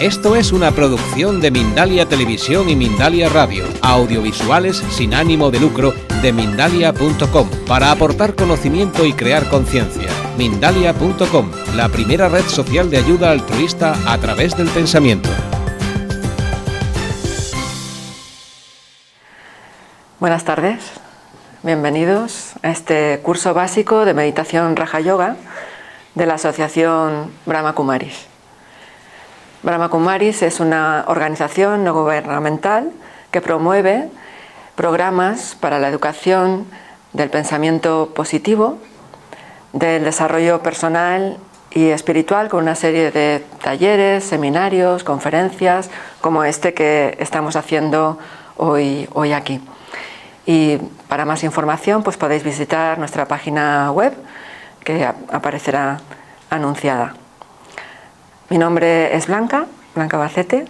Esto es una producción de Mindalia Televisión y Mindalia Radio, audiovisuales sin ánimo de lucro de Mindalia.com, para aportar conocimiento y crear conciencia. Mindalia.com, la primera red social de ayuda altruista a través del pensamiento. Buenas tardes, bienvenidos a este curso básico de meditación Raja Yoga de la Asociación Brahma Kumaris. Brahma Kumaris es una organización no gubernamental que promueve programas para la educación del pensamiento positivo, del desarrollo personal y espiritual, con una serie de talleres, seminarios, conferencias, como este que estamos haciendo hoy aquí. Y para más información, pues podéis visitar nuestra página web, que aparecerá anunciada. Mi nombre es Blanca Bacete,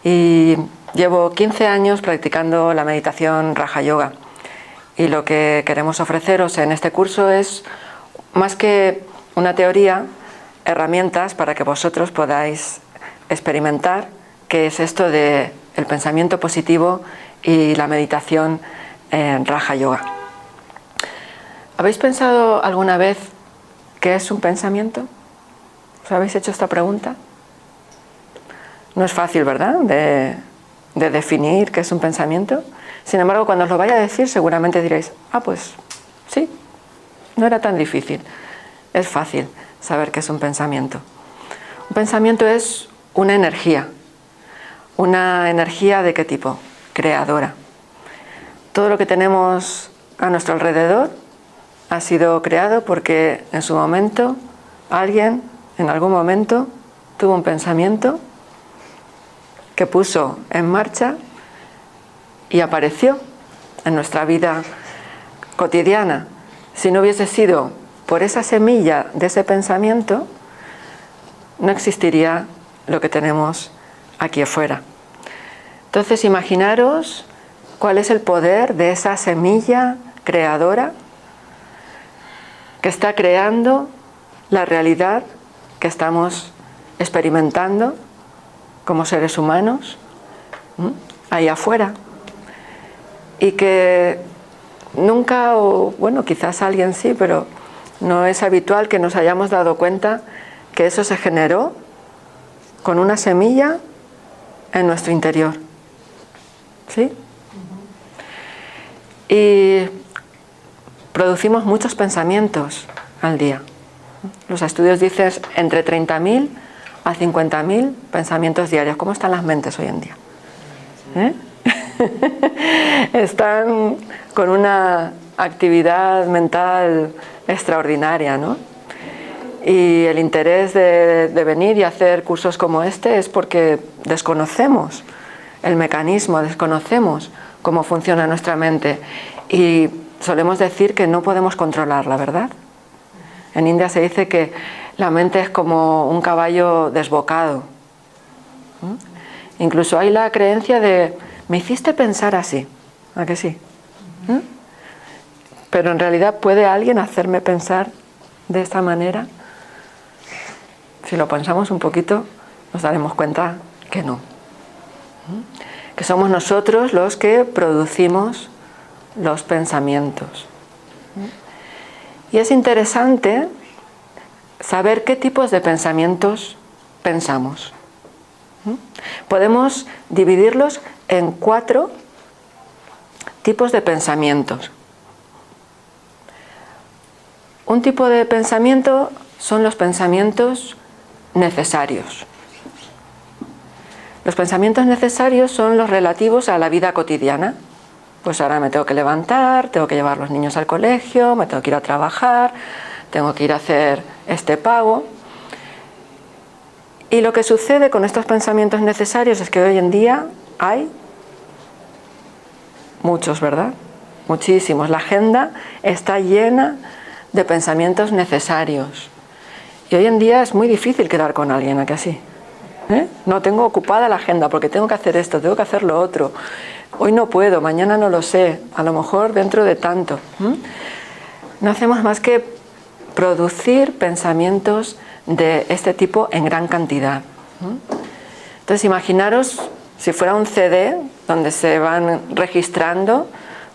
y llevo 15 años practicando la meditación Raja Yoga. Y lo que queremos ofreceros en este curso es, más que una teoría, herramientas para que vosotros podáis experimentar qué es esto del pensamiento positivo y la meditación en Raja Yoga. ¿Habéis pensado alguna vez qué es un pensamiento? ¿Os habéis hecho esta pregunta? No es fácil, ¿verdad?, de definir qué es un pensamiento. Sin embargo, cuando os lo vaya a decir, seguramente diréis, pues sí, no era tan difícil. Es fácil saber qué es un pensamiento. Un pensamiento es una energía. ¿Una energía de qué tipo? Creadora. Todo lo que tenemos a nuestro alrededor ha sido creado porque en su momento alguien, en algún momento, tuvo un pensamiento que puso en marcha y apareció en nuestra vida cotidiana. Si no hubiese sido por esa semilla de ese pensamiento, no existiría lo que tenemos aquí afuera. Entonces, imaginaros cuál es el poder de esa semilla creadora que está creando la realidad que estamos experimentando como seres humanos ahí afuera, y que nunca, o bueno, quizás alguien sí, pero no es habitual que nos hayamos dado cuenta que eso se generó con una semilla en nuestro interior. ¿Sí? Y producimos muchos pensamientos al día. Los estudios dicen entre 30.000 a 50.000 pensamientos diarios. ¿Cómo están las mentes hoy en día? Están con una actividad mental extraordinaria, ¿no? Y el interés de venir y hacer cursos como este es porque desconocemos el mecanismo, desconocemos cómo funciona nuestra mente, y solemos decir que no podemos controlarla, ¿verdad? En India se dice que la mente es como un caballo desbocado. Incluso hay la creencia de, me hiciste pensar así, ¿a que sí? Pero en realidad, ¿puede alguien hacerme pensar de esta manera? Si lo pensamos un poquito, nos daremos cuenta que no. Que somos nosotros los que producimos los pensamientos. Y es interesante saber qué tipos de pensamientos pensamos. Podemos dividirlos en 4 tipos de pensamientos. Un tipo de pensamiento son los pensamientos necesarios. Los pensamientos necesarios son los relativos a la vida cotidiana. Pues ahora me tengo que levantar, tengo que llevar a los niños al colegio, me tengo que ir a trabajar, tengo que ir a hacer este pago. Y lo que sucede con estos pensamientos necesarios es que hoy en día hay muchos, ¿verdad? Muchísimos. La agenda está llena de pensamientos necesarios. Y hoy en día es muy difícil quedar con alguien, ¿a que así? No, tengo ocupada la agenda porque tengo que hacer esto, tengo que hacer lo otro. Hoy no puedo, mañana no lo sé, a lo mejor dentro de tanto. No hacemos más que producir pensamientos de este tipo en gran cantidad. Entonces imaginaros si fuera un CD donde se van registrando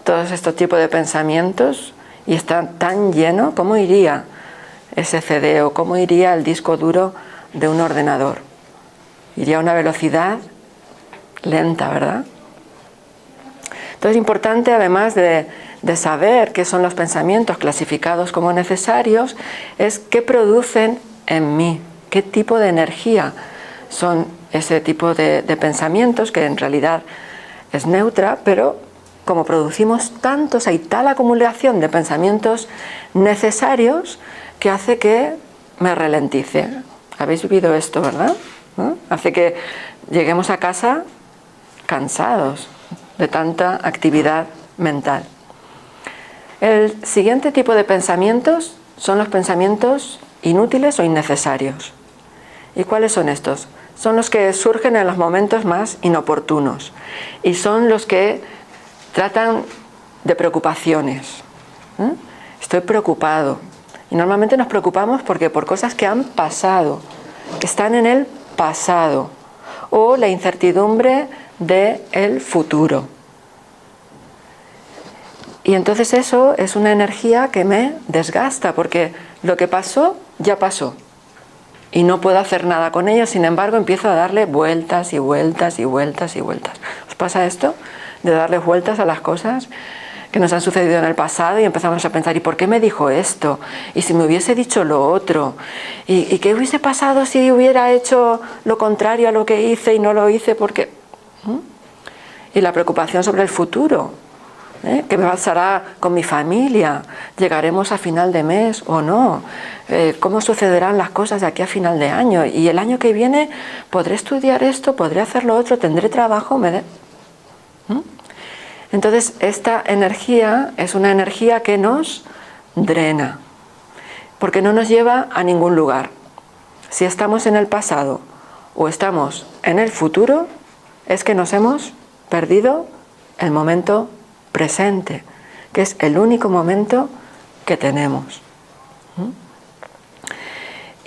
todos estos tipos de pensamientos y está tan lleno, ¿cómo iría ese CD o cómo iría el disco duro de un ordenador? Iría a una velocidad lenta, ¿verdad? Entonces es importante, además de saber qué son los pensamientos clasificados como necesarios, es qué producen en mí, qué tipo de energía son ese tipo de pensamientos, que en realidad es neutra, pero como producimos tantos, hay tal acumulación de pensamientos necesarios que hace que me ralentice. Habéis vivido esto, ¿verdad? ¿No? Hace que lleguemos a casa cansados de tanta actividad mental. El siguiente tipo de pensamientos son los pensamientos inútiles o innecesarios. ¿Y cuáles son estos? Son los que surgen en los momentos más inoportunos y son los que tratan de preocupaciones. Estoy preocupado. Y normalmente nos preocupamos porque por cosas que han pasado, que están en el pasado, o la incertidumbre del futuro. Y entonces eso es una energía que me desgasta, porque lo que pasó, ya pasó. Y no puedo hacer nada con ello, sin embargo empiezo a darle vueltas y vueltas y vueltas y vueltas. ¿Os pasa esto? De darle vueltas a las cosas que nos han sucedido en el pasado y empezamos a pensar, ¿y por qué me dijo esto? ¿Y si me hubiese dicho lo otro? ¿Y qué hubiese pasado si hubiera hecho lo contrario a lo que hice y no lo hice porque...? Y la preocupación sobre el futuro. ¿Qué me pasará con mi familia? ¿Llegaremos a final de mes o no? ¿Cómo sucederán las cosas de aquí a final de año? ¿Y el año que viene podré estudiar esto? ¿Podré hacer lo otro? ¿Tendré trabajo? Entonces esta energía es una energía que nos drena, porque no nos lleva a ningún lugar. Si estamos en el pasado o estamos en el futuro, es que nos hemos perdido el momento presente, que es el único momento que tenemos.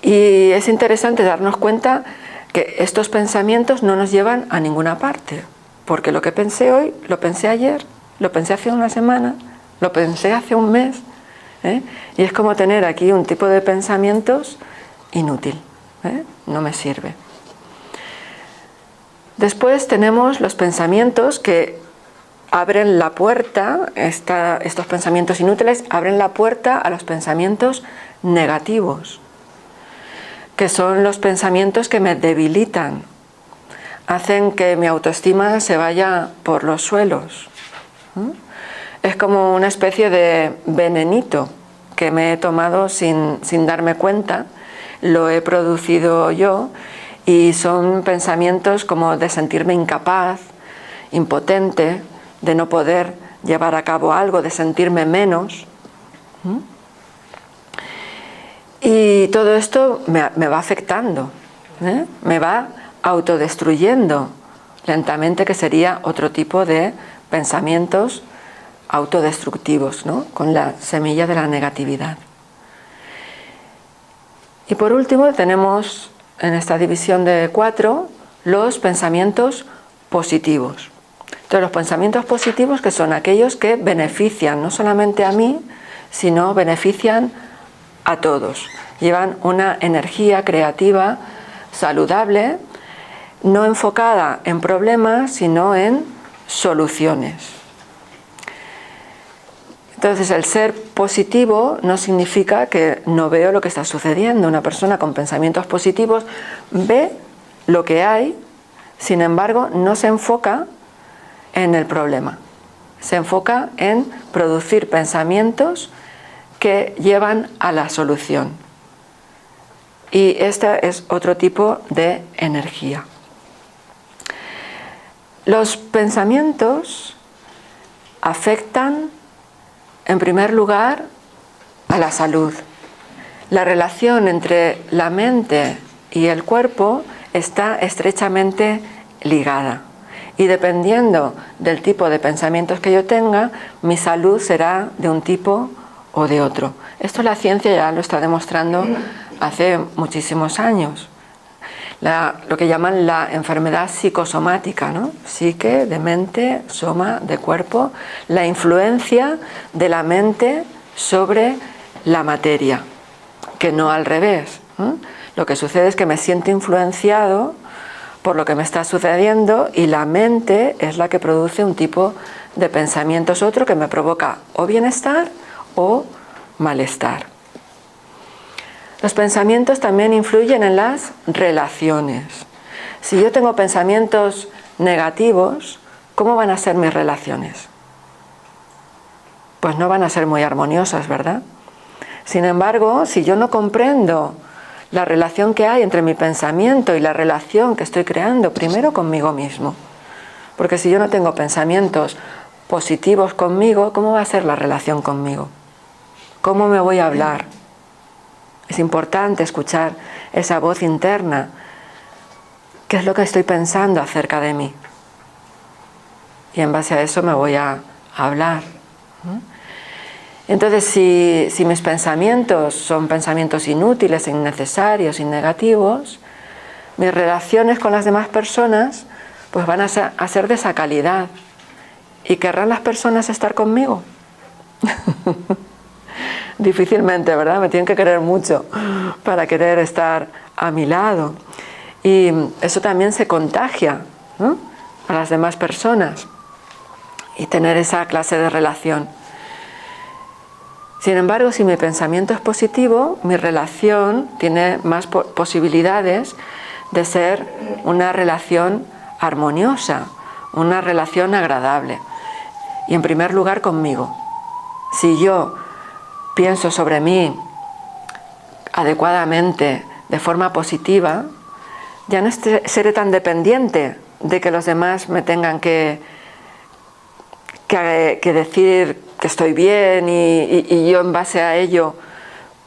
Y es interesante darnos cuenta que estos pensamientos no nos llevan a ninguna parte, porque lo que pensé hoy, lo pensé ayer, lo pensé hace una semana, lo pensé hace un mes, y es como tener aquí un tipo de pensamientos inútil, no me sirve. Después tenemos los pensamientos que abren la puerta, estos pensamientos inútiles abren la puerta a los pensamientos negativos, que son los pensamientos que me debilitan, hacen que mi autoestima se vaya por los suelos. Es como una especie de venenito que me he tomado sin darme cuenta, lo he producido yo, y son pensamientos como de sentirme incapaz, impotente, de no poder llevar a cabo algo, de sentirme menos. Y todo esto me va afectando, me va autodestruyendo lentamente, que sería otro tipo de pensamientos autodestructivos, ¿no? Con la semilla de la negatividad. Y por último tenemos en esta división de 4 los pensamientos positivos. Entonces los pensamientos positivos, que son aquellos que benefician no solamente a mí, sino benefician a todos. Llevan una energía creativa saludable, no enfocada en problemas, sino en soluciones. Entonces el ser positivo no significa que no veo lo que está sucediendo. Una persona con pensamientos positivos ve lo que hay, sin embargo no se enfoca en el problema. Se enfoca en producir pensamientos que llevan a la solución. Y esta es otro tipo de energía. Los pensamientos afectan, en primer lugar, a la salud. La relación entre la mente y el cuerpo está estrechamente ligada. Y dependiendo del tipo de pensamientos que yo tenga, mi salud será de un tipo o de otro. Esto la ciencia ya lo está demostrando hace muchísimos años. lo que llaman la enfermedad psicosomática, ¿no? Psique, de mente, soma, de cuerpo, la influencia de la mente sobre la materia, que no al revés. Lo que sucede es que me siento influenciado por lo que me está sucediendo y la mente es la que produce un tipo de pensamientos, otro que me provoca o bienestar o malestar. Los pensamientos también influyen en las relaciones. Si yo tengo pensamientos negativos, ¿cómo van a ser mis relaciones? Pues no van a ser muy armoniosas, ¿verdad? Sin embargo, si yo no comprendo la relación que hay entre mi pensamiento y la relación que estoy creando primero conmigo mismo, porque si yo no tengo pensamientos positivos conmigo, ¿cómo va a ser la relación conmigo? ¿Cómo me voy a hablar? Es importante escuchar esa voz interna. ¿Qué es lo que estoy pensando acerca de mí? Y en base a eso me voy a hablar. Entonces, si mis pensamientos son pensamientos inútiles, innecesarios y negativos, mis relaciones con las demás personas pues van a ser de esa calidad. ¿Y querrán las personas estar conmigo? Difícilmente, ¿verdad? Me tienen que querer mucho para querer estar a mi lado. Y eso también se contagia, ¿no?, a las demás personas y tener esa clase de relación. Sin embargo, si mi pensamiento es positivo, mi relación tiene más posibilidades de ser una relación armoniosa, una relación agradable. Y en primer lugar conmigo. Si yo pienso sobre mí adecuadamente, de forma positiva, ya no seré tan dependiente de que los demás me tengan que decir que estoy bien y yo en base a ello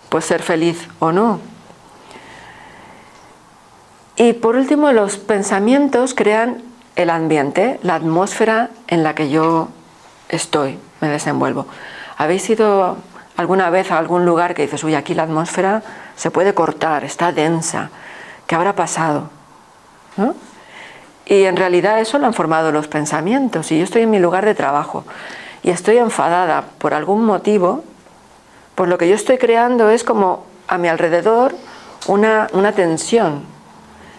pues ser feliz o no. Y por último, los pensamientos crean el ambiente, la atmósfera en la que yo estoy, me desenvuelvo. ¿Habéis ido alguna vez a algún lugar que dices, uy, aquí la atmósfera se puede cortar, está densa, ¿qué habrá pasado? ¿No? Y en realidad eso lo han formado los pensamientos. Si yo estoy en mi lugar de trabajo y estoy enfadada por algún motivo, pues lo que yo estoy creando es como a mi alrededor una tensión,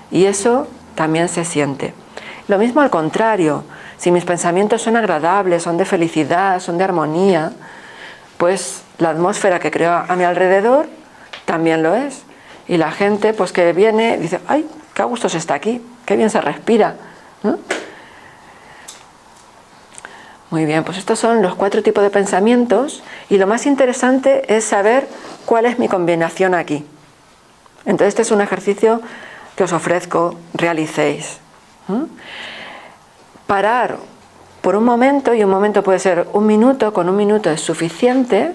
y eso también se siente. Lo mismo al contrario, si mis pensamientos son agradables, son de felicidad, son de armonía, pues la atmósfera que creo a mi alrededor también lo es. Y la gente pues que viene dice, ¡ay, qué a gusto se está aquí! ¡Qué bien se respira! ¿No? Muy bien, pues estos son los 4 tipos de pensamientos y lo más interesante es saber cuál es mi combinación aquí. Entonces este es un ejercicio que os ofrezco realicéis. Parar por un momento, y un momento puede ser un minuto, con un minuto es suficiente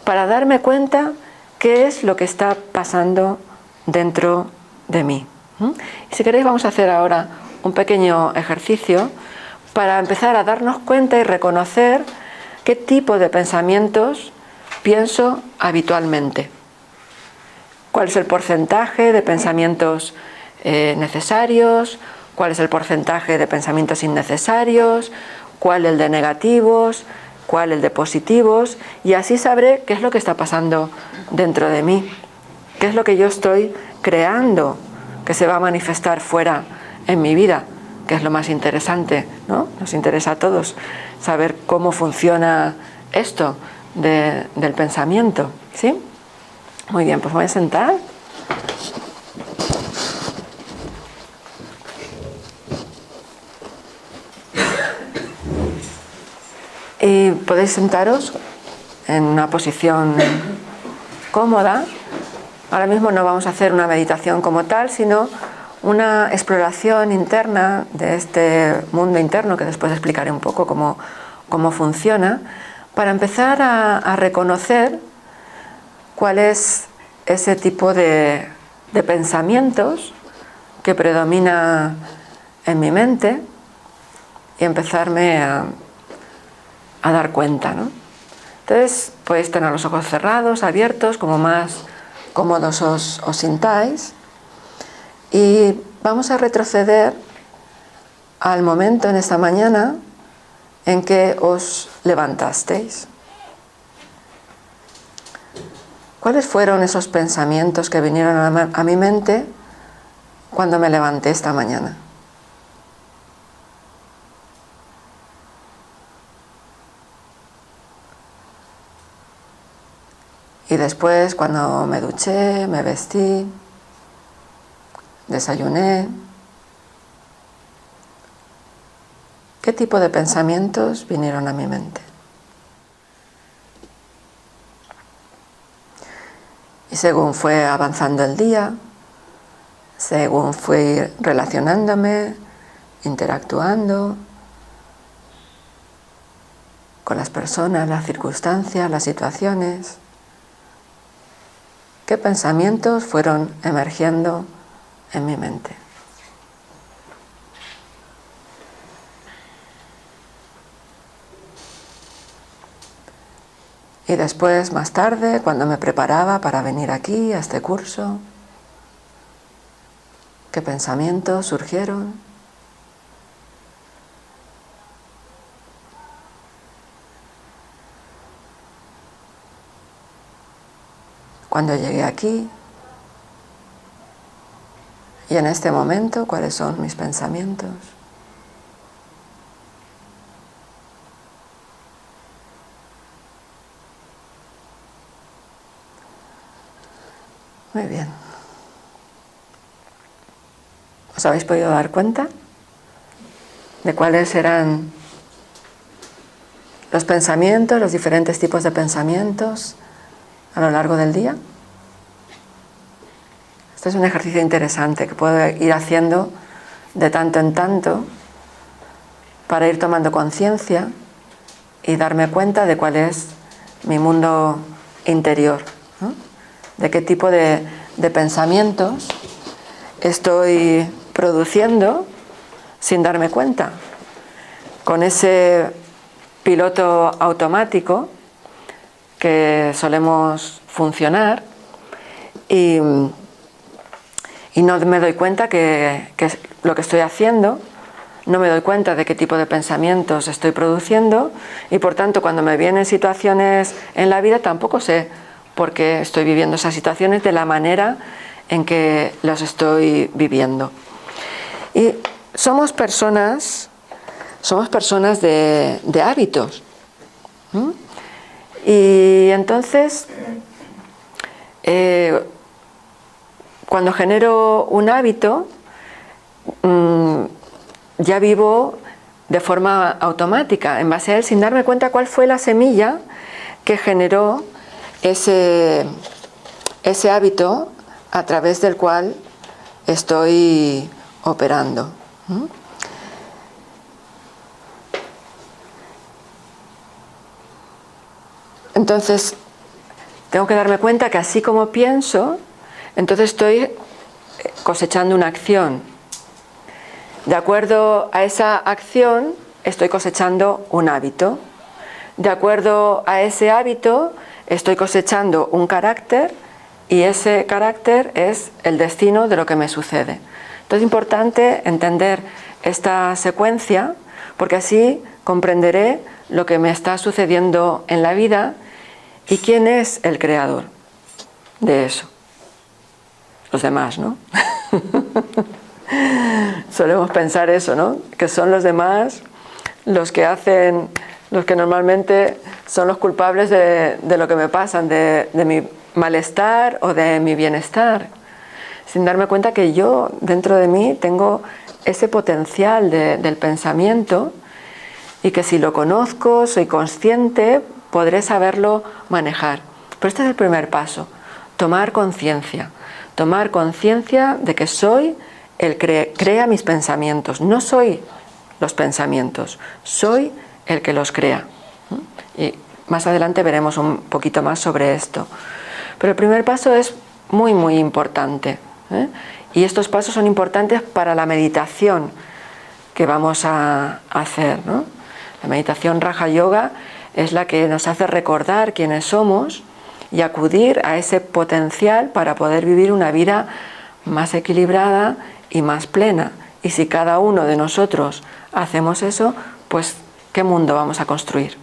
para darme cuenta qué es lo que está pasando dentro de mí. Y si queréis vamos a hacer ahora un pequeño ejercicio para empezar a darnos cuenta y reconocer qué tipo de pensamientos pienso habitualmente. ¿Cuál es el porcentaje de pensamientos necesarios? ¿Cuál es el porcentaje de pensamientos innecesarios? ¿Cuál el de negativos? ¿Cuál el de positivos? Y así sabré qué es lo que está pasando dentro de mí. ¿Qué es lo que yo estoy creando que se va a manifestar fuera en mi vida? Que es lo más interesante, ¿no? Nos interesa a todos saber cómo funciona esto del pensamiento, ¿sí? Muy bien, pues me voy a sentar. Y podéis sentaros en una posición cómoda. Ahora mismo no vamos a hacer una meditación como tal, sino una exploración interna de este mundo interno, que después explicaré un poco cómo funciona, para empezar a reconocer cuál es ese tipo de pensamientos que predomina en mi mente y empezarme a dar cuenta, ¿no? Entonces podéis tener los ojos cerrados, abiertos, como más cómodos os sintáis, Y vamos a retroceder al momento en esta mañana en que os levantasteis. ¿Cuáles fueron esos pensamientos que vinieron a mi mente cuando me levanté esta mañana? Y después, cuando me duché, me vestí, desayuné, ¿qué tipo de pensamientos vinieron a mi mente? Y según fue avanzando el día, según fui relacionándome, interactuando con las personas, las circunstancias, las situaciones, ¿qué pensamientos fueron emergiendo en mi mente? Y después, más tarde, cuando me preparaba para venir aquí, a este curso, ¿qué pensamientos surgieron? Cuando llegué aquí, y en este momento, ¿cuáles son mis pensamientos? Muy bien. ¿Os habéis podido dar cuenta de cuáles eran los pensamientos, los diferentes tipos de pensamientos a lo largo del día? Este es un ejercicio interesante que puedo ir haciendo de tanto en tanto para ir tomando conciencia y darme cuenta de cuál es mi mundo interior, ¿no? De qué tipo de pensamientos estoy produciendo sin darme cuenta, con ese piloto automático que solemos funcionar y no me doy cuenta que lo que estoy haciendo, no me doy cuenta de qué tipo de pensamientos estoy produciendo y por tanto cuando me vienen situaciones en la vida tampoco sé por qué estoy viviendo esas situaciones de la manera en que las estoy viviendo. Y somos personas de hábitos. Y entonces, cuando genero un hábito, ya vivo de forma automática, en base a él, sin darme cuenta cuál fue la semilla que generó ese hábito a través del cual estoy operando. Entonces, tengo que darme cuenta que así como pienso, entonces estoy cosechando una acción. De acuerdo a esa acción, estoy cosechando un hábito. De acuerdo a ese hábito, estoy cosechando un carácter y ese carácter es el destino de lo que me sucede. Entonces es importante entender esta secuencia porque así comprenderé lo que me está sucediendo en la vida y quién es el creador de eso. Los demás, ¿no? Solemos pensar eso, ¿no? Que son los demás los que hacen, los que normalmente son los culpables de lo que me pasan, de mi malestar o de mi bienestar, sin darme cuenta que yo dentro de mí tengo ese potencial del pensamiento y que si lo conozco, soy consciente, podré saberlo manejar. Pero este es el primer paso, tomar conciencia de que soy el que crea mis pensamientos, no soy los pensamientos, soy el que los crea. Y más adelante veremos un poquito más sobre esto. Pero el primer paso es muy, muy importante, ¿eh? Y estos pasos son importantes para la meditación que vamos a hacer, ¿no? La meditación Raja Yoga es la que nos hace recordar quiénes somos y acudir a ese potencial para poder vivir una vida más equilibrada y más plena. Y si cada uno de nosotros hacemos eso, pues ¿qué mundo vamos a construir?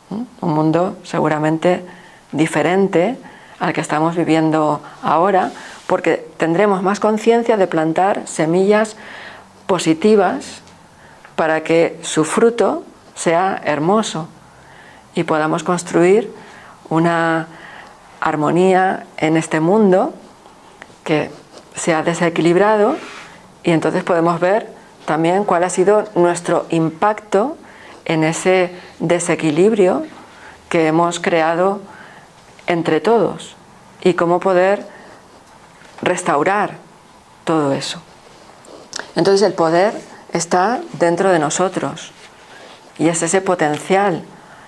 Un mundo seguramente diferente al que estamos viviendo ahora, porque tendremos más conciencia de plantar semillas positivas para que su fruto sea hermoso y podamos construir una armonía en este mundo que se ha desequilibrado, y entonces podemos ver también cuál ha sido nuestro impacto en ese desequilibrio que hemos creado entre todos y cómo poder restaurar todo eso. Entonces el poder está dentro de nosotros y es ese potencial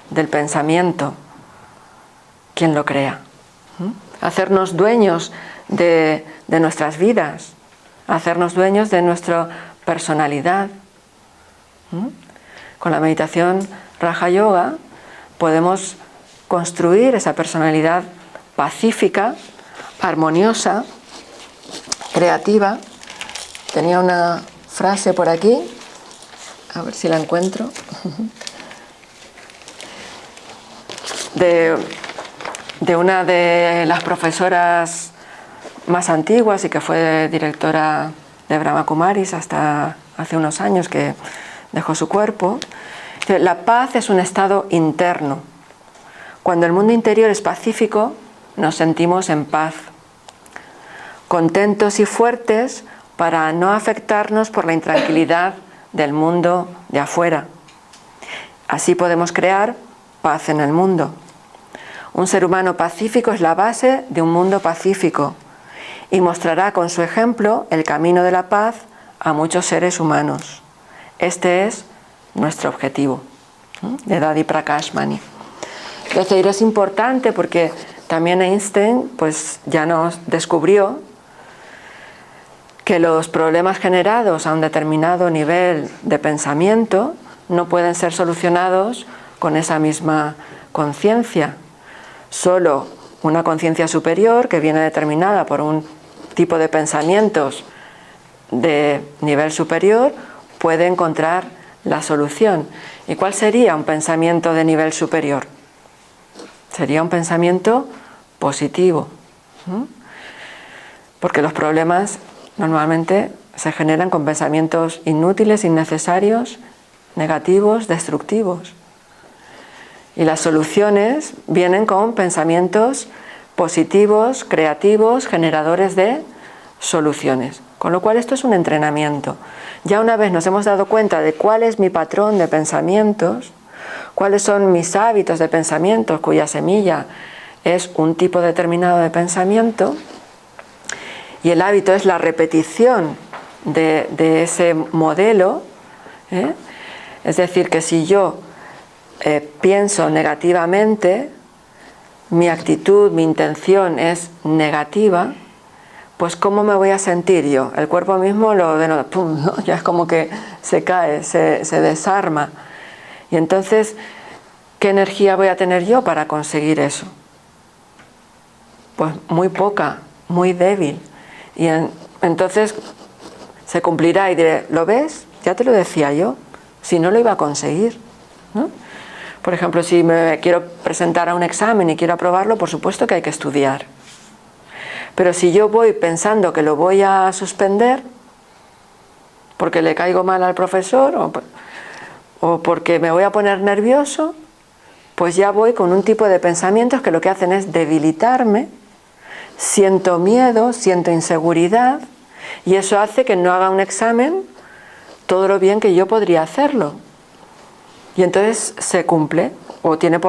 del pensamiento quien lo crea. Hacernos dueños de nuestras vidas, hacernos dueños de nuestra personalidad. Con la meditación Raja Yoga podemos construir esa personalidad pacífica, armoniosa, creativa. Tenía una frase por aquí, a ver si la encuentro, de una de las profesoras más antiguas y que fue directora de Brahma Kumaris hasta hace unos años que dejó su cuerpo. La paz es un estado interno. Cuando el mundo interior es pacífico, nos sentimos en paz, contentos y fuertes para no afectarnos por la intranquilidad del mundo de afuera. Así podemos crear paz en el mundo. Un ser humano pacífico es la base de un mundo pacífico y mostrará con su ejemplo el camino de la paz a muchos seres humanos. Este es nuestro objetivo, de Dadi Prakash Mani. Es decir, es importante porque también Einstein pues, ya nos descubrió que los problemas generados a un determinado nivel de pensamiento no pueden ser solucionados con esa misma conciencia. Solo una conciencia superior que viene determinada por un tipo de pensamientos de nivel superior puede encontrar la solución. ¿Y cuál sería un pensamiento de nivel superior? Sería un pensamiento positivo, porque los problemas normalmente se generan con pensamientos inútiles, innecesarios, negativos, destructivos. Y las soluciones vienen con pensamientos positivos, creativos, generadores de soluciones. Con lo cual esto es un entrenamiento. Ya una vez nos hemos dado cuenta de cuál es mi patrón de pensamientos, cuáles son mis hábitos de pensamientos, cuya semilla es un tipo determinado de pensamiento, y el hábito es la repetición de ese modelo, es decir, que si yo pienso negativamente, mi actitud, mi intención es negativa, pues ¿cómo me voy a sentir yo? El cuerpo mismo lo denota, ¡pum!, ¿no? Ya es como que se cae, se desarma. Y entonces, ¿qué energía voy a tener yo para conseguir eso? Pues muy poca, muy débil. Y entonces se cumplirá y diré, ¿lo ves? Ya te lo decía yo, si no lo iba a conseguir, ¿no? Por ejemplo, si me quiero presentar a un examen y quiero aprobarlo, por supuesto que hay que estudiar. Pero si yo voy pensando que lo voy a suspender porque le caigo mal al profesor o porque me voy a poner nervioso, pues ya voy con un tipo de pensamientos que lo que hacen es debilitarme, siento miedo, siento inseguridad, y eso hace que no haga un examen todo lo bien que yo podría hacerlo. Y entonces se cumple, o tiene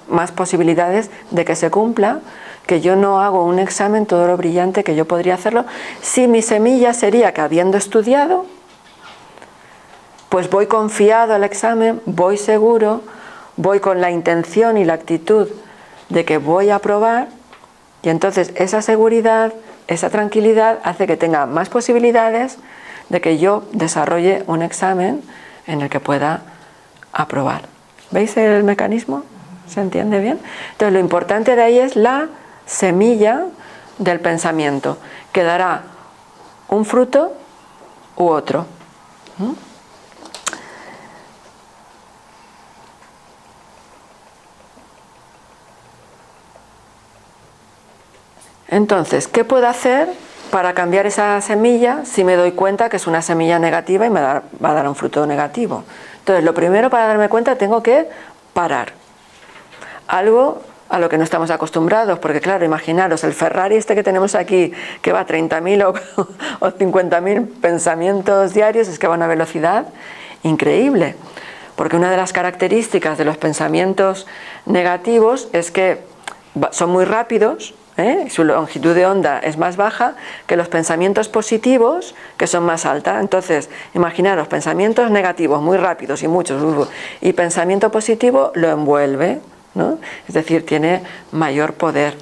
más posibilidades de que se cumpla, que yo no hago un examen todo lo brillante que yo podría hacerlo, si mi semilla sería que habiendo estudiado, pues voy confiado al examen, voy seguro, voy con la intención y la actitud de que voy a aprobar, y entonces esa seguridad, esa tranquilidad hace que tenga más posibilidades de que yo desarrolle un examen en el que pueda aprobar. ¿Veis el mecanismo? ¿Se entiende bien? Entonces lo importante de ahí es la semilla del pensamiento, que dará un fruto u otro. Entonces, ¿qué puedo hacer para cambiar esa semilla si me doy cuenta que es una semilla negativa y va a dar un fruto negativo? Entonces, lo primero para darme cuenta tengo que parar. Algo a lo que no estamos acostumbrados, porque claro, imaginaros, el Ferrari este que tenemos aquí, que va a 30.000 o 50.000 pensamientos diarios, es que va a una velocidad increíble. Porque una de las características de los pensamientos negativos es que son muy rápidos, su longitud de onda es más baja que los pensamientos positivos, que son más alta. Entonces, imaginaros, pensamientos negativos muy rápidos y muchos, y pensamiento positivo lo envuelve, ¿no? Es decir, tiene mayor poder.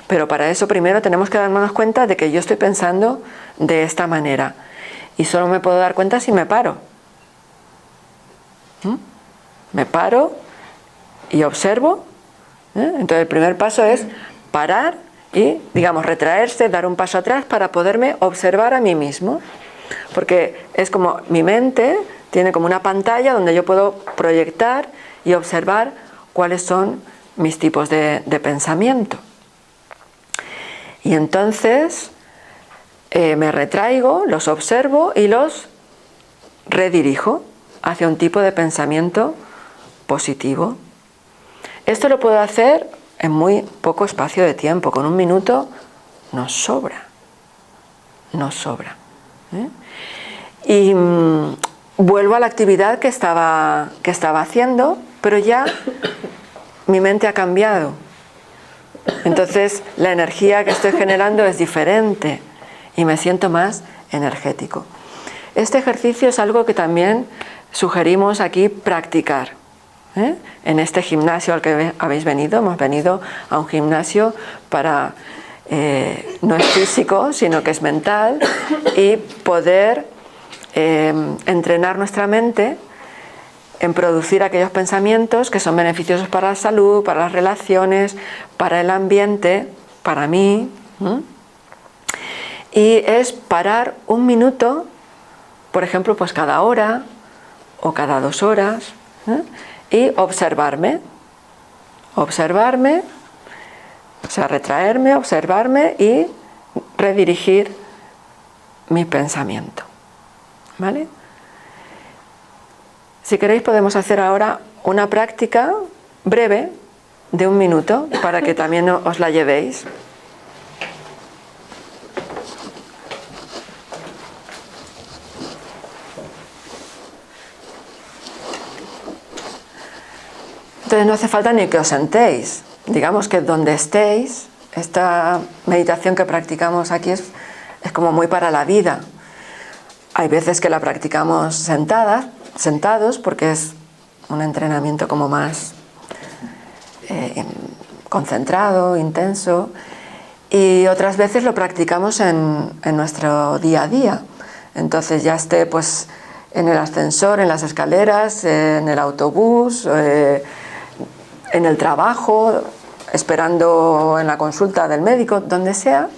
Pero para eso primero tenemos que darnos cuenta de que yo estoy pensando de esta manera, y solo me puedo dar cuenta si me paro. Me paro y observo. Entonces el primer paso es parar y, digamos, retraerse, dar un paso atrás para poderme observar a mí mismo. Porque es como mi mente tiene como una pantalla donde yo puedo proyectar y observar cuáles son mis tipos de pensamiento. Y entonces me retraigo, los observo y los redirijo hacia un tipo de pensamiento positivo. Esto lo puedo hacer en muy poco espacio de tiempo. Con 1 minuto nos sobra. Nos sobra. Y vuelvo a la actividad que estaba haciendo, pero ya mi mente ha cambiado. Entonces la energía que estoy generando es diferente y me siento más energético. Este ejercicio es algo que también sugerimos aquí practicar. En este gimnasio al que habéis venido, hemos venido a un gimnasio para, no es físico, sino que es mental, y poder entrenar nuestra mente en producir aquellos pensamientos que son beneficiosos para la salud, para las relaciones, para el ambiente, para mí. Y es parar 1 minuto, por ejemplo, pues cada hora o cada 2 horas, y observarme, o sea, retraerme, observarme y redirigir mi pensamiento. ¿Vale? Si queréis podemos hacer ahora una práctica breve de 1 minuto para que también os la llevéis. Entonces no hace falta ni que os sentéis. Digamos que donde estéis, esta meditación que practicamos aquí es como muy para la vida. Hay veces que la practicamos sentados porque es un entrenamiento como más concentrado, intenso, y otras veces lo practicamos en nuestro día a día. Entonces ya esté pues en el ascensor, en las escaleras, en el autobús, en el trabajo, esperando en la consulta del médico, donde sea,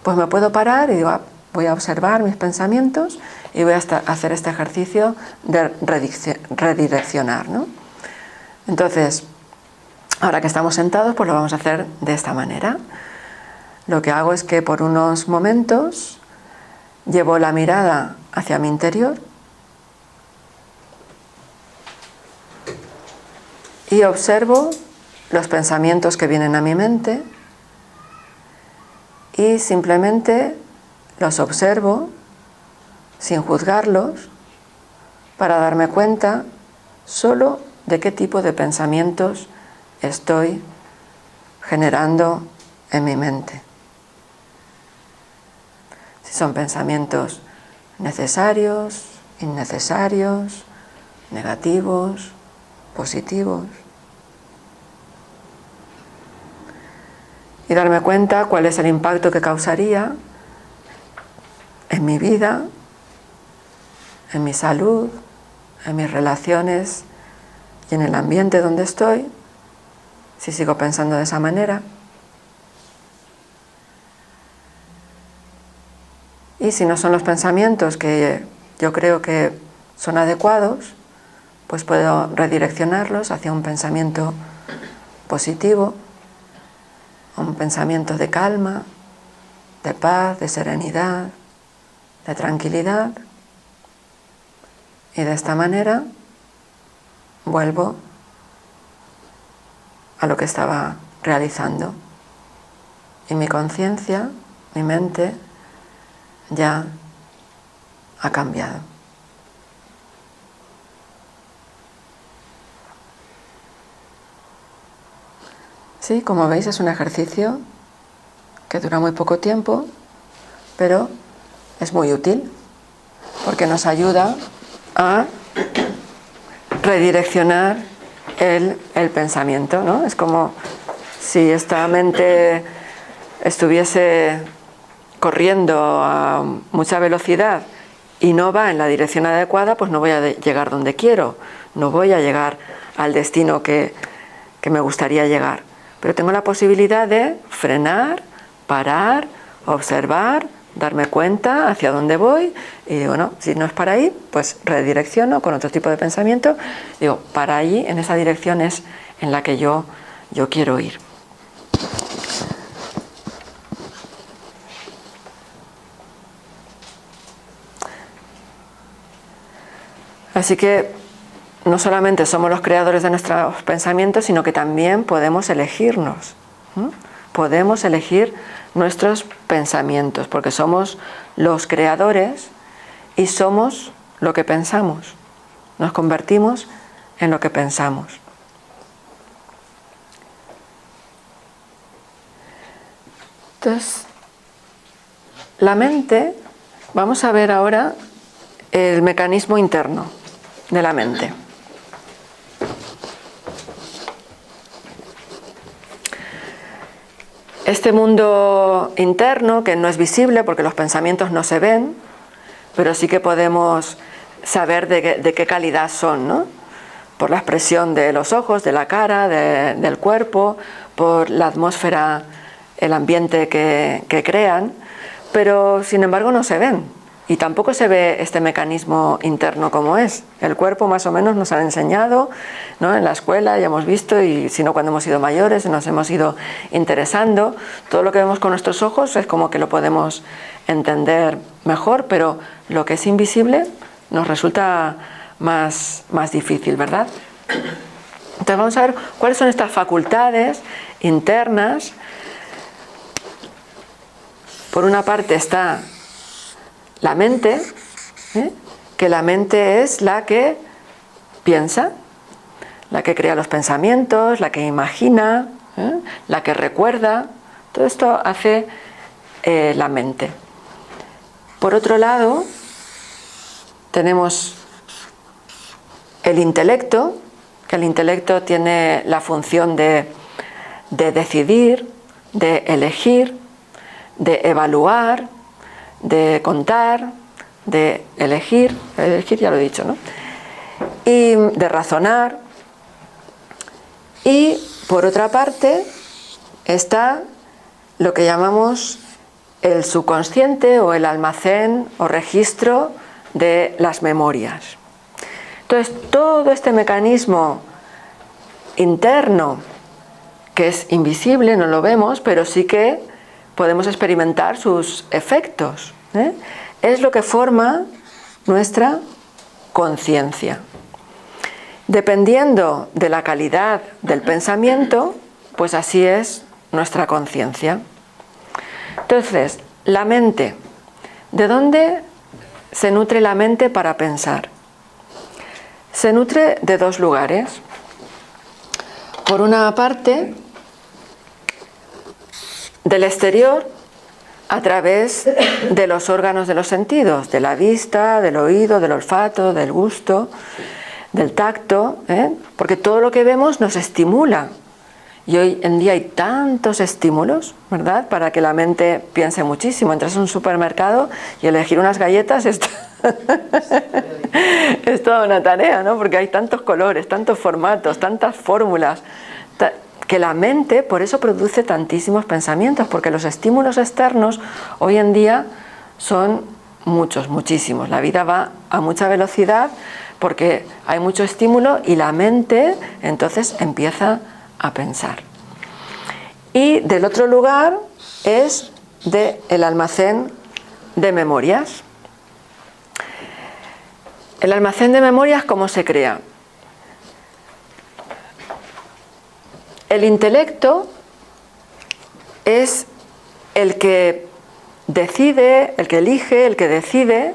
pues me puedo parar y digo, voy a observar mis pensamientos y voy a hacer este ejercicio de redireccionar, ¿no? Entonces, ahora que estamos sentados, pues lo vamos a hacer de esta manera. Lo que hago es que por unos momentos llevo la mirada hacia mi interior y observo los pensamientos que vienen a mi mente y simplemente los observo sin juzgarlos para darme cuenta solo de qué tipo de pensamientos estoy generando en mi mente. Si son pensamientos necesarios, innecesarios, negativos, positivos. Y darme cuenta cuál es el impacto que causaría en mi vida, en mi salud, en mis relaciones y en el ambiente donde estoy, si sigo pensando de esa manera. Y si no son los pensamientos que yo creo que son adecuados, pues puedo redireccionarlos hacia un pensamiento positivo, un pensamiento de calma, de paz, de serenidad, de tranquilidad. Y de esta manera vuelvo a lo que estaba realizando. Y mi conciencia, mi mente, ya ha cambiado. Sí, como veis, es un ejercicio que dura muy poco tiempo, pero es muy útil porque nos ayuda a redireccionar el pensamiento, ¿no? Es como si esta mente estuviese corriendo a mucha velocidad y no va en la dirección adecuada, pues no voy a llegar donde quiero, no voy a llegar al destino que me gustaría llegar. Pero tengo la posibilidad de frenar, parar, observar, darme cuenta hacia dónde voy y digo, no, si no es para ahí, pues redirecciono con otro tipo de pensamiento. Digo, para allí, en esa dirección es en la que yo quiero ir. Así que no solamente somos los creadores de nuestros pensamientos, sino que también podemos elegirnos. Podemos elegir nuestros pensamientos, porque somos los creadores y somos lo que pensamos. Nos convertimos en lo que pensamos. Entonces, la mente, vamos a ver ahora el mecanismo interno de la mente. Este mundo interno, que no es visible porque los pensamientos no se ven, pero sí que podemos saber de qué calidad son, ¿no? Por la expresión de los ojos, de la cara, del cuerpo, por la atmósfera, el ambiente que crean, pero sin embargo no se ven. Y tampoco se ve este mecanismo interno como es. El cuerpo más o menos nos han enseñado, ¿no? En la escuela ya hemos visto, y si no cuando hemos sido mayores nos hemos ido interesando. Todo lo que vemos con nuestros ojos es como que lo podemos entender mejor, pero lo que es invisible nos resulta más difícil, ¿verdad? Entonces vamos a ver cuáles son estas facultades internas. Por una parte está la mente, que la mente es la que piensa, la que crea los pensamientos, la que imagina, la que recuerda. Todo esto hace la mente. Por otro lado, tenemos el intelecto, que el intelecto tiene la función de decidir, de elegir, de evaluar, de contar, de elegir ya lo he dicho, ¿no? Y de razonar. Y por otra parte está lo que llamamos el subconsciente o el almacén o registro de las memorias. Entonces, todo este mecanismo interno, que es invisible, no lo vemos, pero sí que podemos experimentar sus efectos, es lo que forma nuestra conciencia. Dependiendo de la calidad del pensamiento, pues así es nuestra conciencia. Entonces, la mente, ¿de dónde se nutre la mente para pensar? Se nutre de dos lugares. Por una parte, del exterior, a través de los órganos de los sentidos, de la vista, del oído, del olfato, del gusto, del tacto, porque todo lo que vemos nos estimula. Y hoy en día hay tantos estímulos, ¿verdad?, para que la mente piense muchísimo. Entras a un supermercado y elegir unas galletas es toda una tarea, ¿no?, porque hay tantos colores, tantos formatos, tantas fórmulas, que la mente por eso produce tantísimos pensamientos, porque los estímulos externos hoy en día son muchos, muchísimos. La vida va a mucha velocidad porque hay mucho estímulo y la mente entonces empieza a pensar. Y del otro lugar es del almacén de memorias. El almacén de memorias, ¿cómo se crea? El intelecto es el que decide, el que elige, el que decide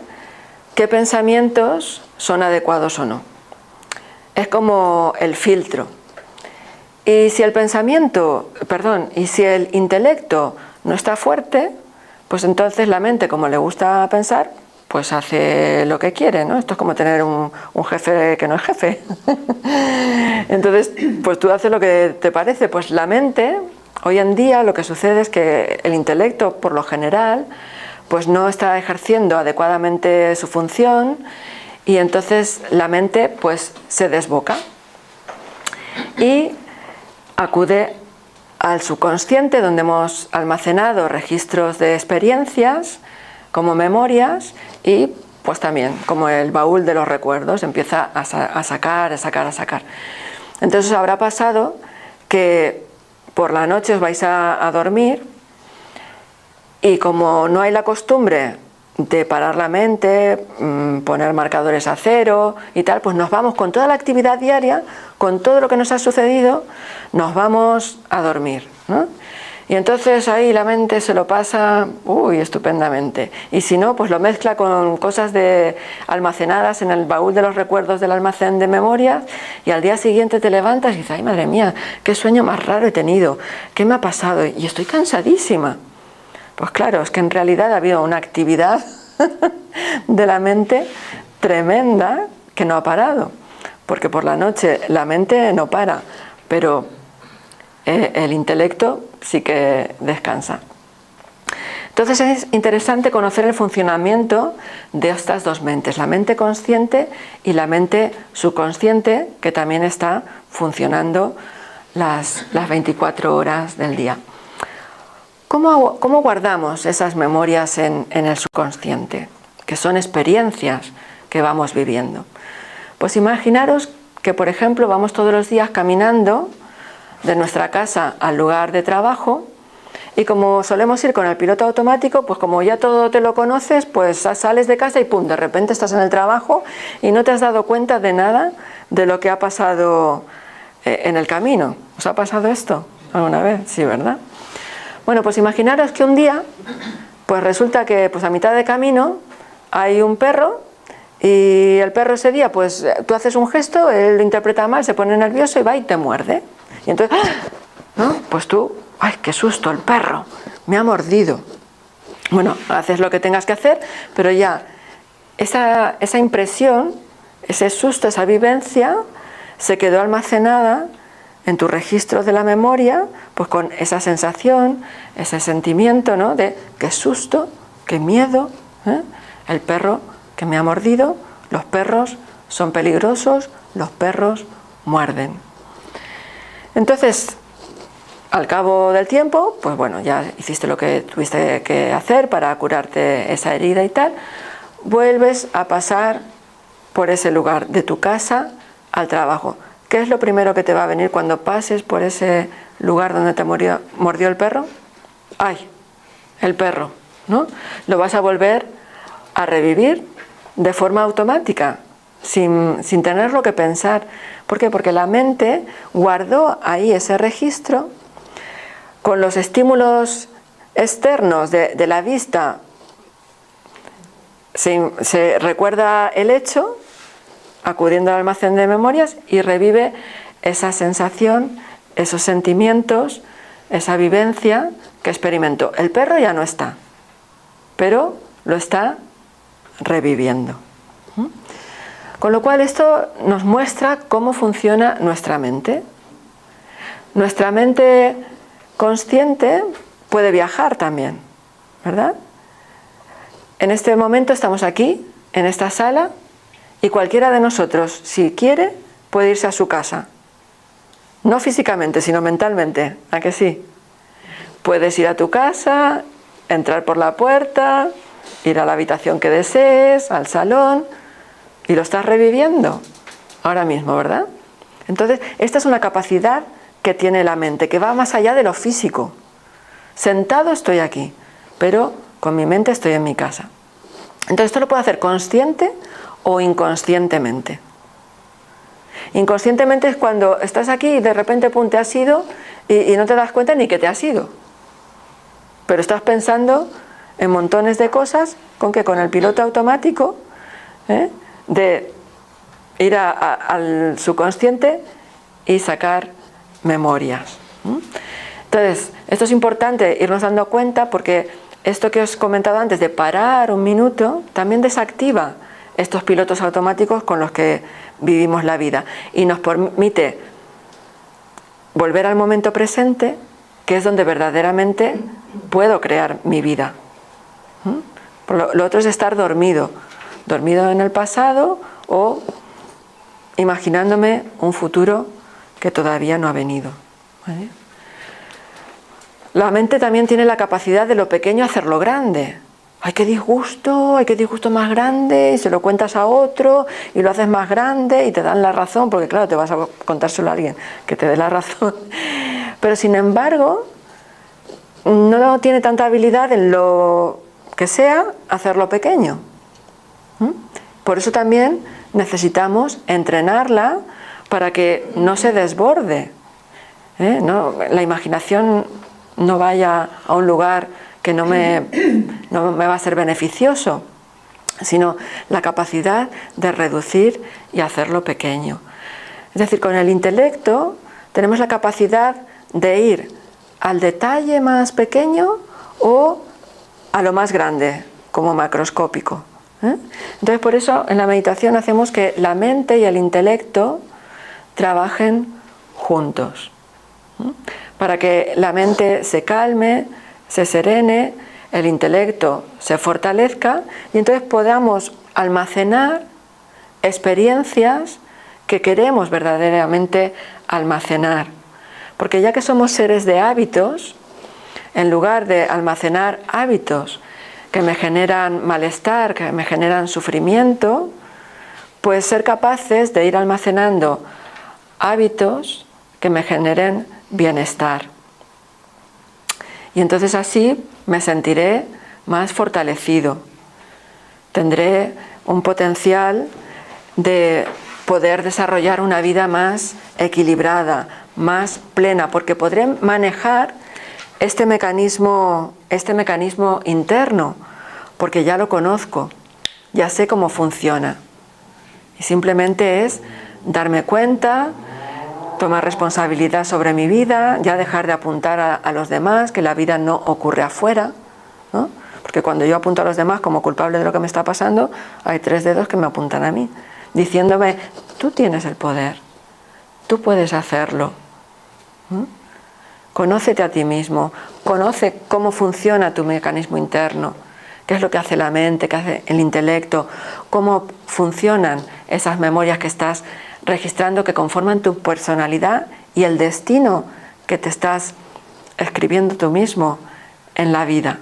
qué pensamientos son adecuados o no. Es como el filtro. Y si el intelecto no está fuerte, pues entonces la mente, como le gusta pensar, pues hace lo que quiere, ¿no? Esto es como tener un jefe que no es jefe. Entonces, pues tú haces lo que te parece. Pues la mente, hoy en día lo que sucede es que el intelecto, por lo general, pues no está ejerciendo adecuadamente su función y entonces la mente pues se desboca y acude al subconsciente, donde hemos almacenado registros de experiencias como memorias y pues también como el baúl de los recuerdos, empieza a sacar. Entonces os habrá pasado que por la noche os vais a dormir y como no hay la costumbre de parar la mente, poner marcadores a cero y tal, pues nos vamos con toda la actividad diaria, con todo lo que nos ha sucedido, nos vamos a dormir, ¿no? Y entonces ahí la mente se lo pasa estupendamente. Y si no, pues lo mezcla con cosas almacenadas en el baúl de los recuerdos del almacén de memorias y al día siguiente te levantas y dices, ay madre mía, qué sueño más raro he tenido, qué me ha pasado y estoy cansadísima. Pues claro, es que en realidad ha habido una actividad de la mente tremenda que no ha parado, porque por la noche la mente no para, pero el intelecto sí que descansa. Entonces es interesante conocer el funcionamiento de estas dos mentes, la mente consciente y la mente subconsciente, que también está funcionando las 24 horas del día. ¿Cómo guardamos esas memorias en el subconsciente? Que son experiencias que vamos viviendo. Pues imaginaros que, por ejemplo, vamos todos los días caminando de nuestra casa al lugar de trabajo y como solemos ir con el piloto automático, pues como ya todo te lo conoces, pues sales de casa y pum, de repente estás en el trabajo y no te has dado cuenta de nada de lo que ha pasado en el camino. ¿Os ha pasado esto alguna vez? Sí, ¿verdad? Bueno, pues imaginaros que un día, pues resulta que pues a mitad de camino hay un perro y el perro ese día, pues tú haces un gesto, él lo interpreta mal, se pone nervioso y va y te muerde. Y entonces, ¿no? Pues tú, ¡ay, qué susto! El perro me ha mordido. Bueno, haces lo que tengas que hacer, pero ya esa impresión, ese susto, esa vivencia, se quedó almacenada en tu registro de la memoria, pues con esa sensación, ese sentimiento, ¿no? De qué susto, qué miedo, ¿eh? El perro que me ha mordido, los perros son peligrosos, los perros muerden. Entonces, al cabo del tiempo, pues bueno, ya hiciste lo que tuviste que hacer para curarte esa herida y tal, vuelves a pasar por ese lugar, de tu casa al trabajo. ¿Qué es lo primero que te va a venir cuando pases por ese lugar donde te mordió el perro? ¡Ay! El perro, ¿no? Lo vas a volver a revivir de forma automática, sin tenerlo que pensar. ¿Por qué? Porque la mente guardó ahí ese registro con los estímulos externos de la vista. Se recuerda el hecho, acudiendo al almacén de memorias, y revive esa sensación, esos sentimientos, esa vivencia que experimentó. El perro ya no está, pero lo está reviviendo. Con lo cual esto nos muestra cómo funciona nuestra mente. Nuestra mente consciente puede viajar también, ¿verdad? En este momento estamos aquí, en esta sala, y cualquiera de nosotros, si quiere, puede irse a su casa. No físicamente, sino mentalmente. ¿A que sí? Puedes ir a tu casa, entrar por la puerta, ir a la habitación que desees, al salón, y lo estás reviviendo ahora mismo, ¿verdad? Entonces, esta es una capacidad que tiene la mente, que va más allá de lo físico. Sentado estoy aquí, pero con mi mente estoy en mi casa. Entonces, esto lo puedo hacer consciente o inconscientemente. Inconscientemente es cuando estás aquí y de repente te has ido y no te das cuenta ni que te has ido. Pero estás pensando en montones de cosas con el piloto automático, de ir al subconsciente y sacar memorias. Entonces, esto es importante irnos dando cuenta porque esto que os he comentado antes de parar un minuto también desactiva estos pilotos automáticos con los que vivimos la vida y nos permite volver al momento presente, que es donde verdaderamente puedo crear mi vida. Lo otro es estar dormido en el pasado o imaginándome un futuro que todavía no ha venido. ¿Vale? La mente también tiene la capacidad de lo pequeño hacerlo grande. ¡Ay, qué disgusto más grande! Y se lo cuentas a otro y lo haces más grande y te dan la razón, porque claro, te vas a contárselo a alguien que te dé la razón. Pero sin embargo, no tiene tanta habilidad en lo que sea hacerlo pequeño. Por eso también necesitamos entrenarla para que no se desborde. La imaginación no vaya a un lugar que no me va a ser beneficioso, sino la capacidad de reducir y hacerlo pequeño. Es decir, con el intelecto tenemos la capacidad de ir al detalle más pequeño o a lo más grande, como macroscópico. Entonces, por eso en la meditación hacemos que la mente y el intelecto trabajen juntos, para que la mente se calme, se serene, el intelecto se fortalezca y entonces podamos almacenar experiencias que queremos verdaderamente almacenar. Porque ya que somos seres de hábitos, en lugar de almacenar hábitos que me generan malestar, que me generan sufrimiento, pues ser capaces de ir almacenando hábitos que me generen bienestar. Y entonces así me sentiré más fortalecido. Tendré un potencial de poder desarrollar una vida más equilibrada, más plena, porque podré manejar este mecanismo interno, porque ya lo conozco, ya sé cómo funciona. Y simplemente es darme cuenta, tomar responsabilidad sobre mi vida, ya dejar de apuntar a los demás, que la vida no ocurre afuera, ¿no? Porque cuando yo apunto a los demás como culpable de lo que me está pasando, hay 3 dedos que me apuntan a mí, diciéndome, tú tienes el poder, tú puedes hacerlo. Conócete a ti mismo, conoce cómo funciona tu mecanismo interno, qué es lo que hace la mente, qué hace el intelecto, cómo funcionan esas memorias que estás registrando que conforman tu personalidad y el destino que te estás escribiendo tú mismo en la vida.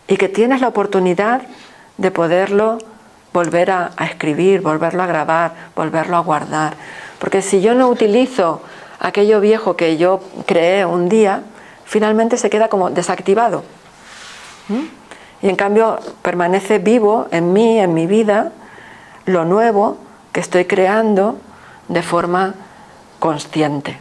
Y que tienes la oportunidad de poderlo volver a escribir, volverlo a grabar, volverlo a guardar. Porque si yo no utilizo aquello viejo que yo creé un día, finalmente se queda como desactivado. Y en cambio permanece vivo en mí, en mi vida, lo nuevo que estoy creando de forma consciente.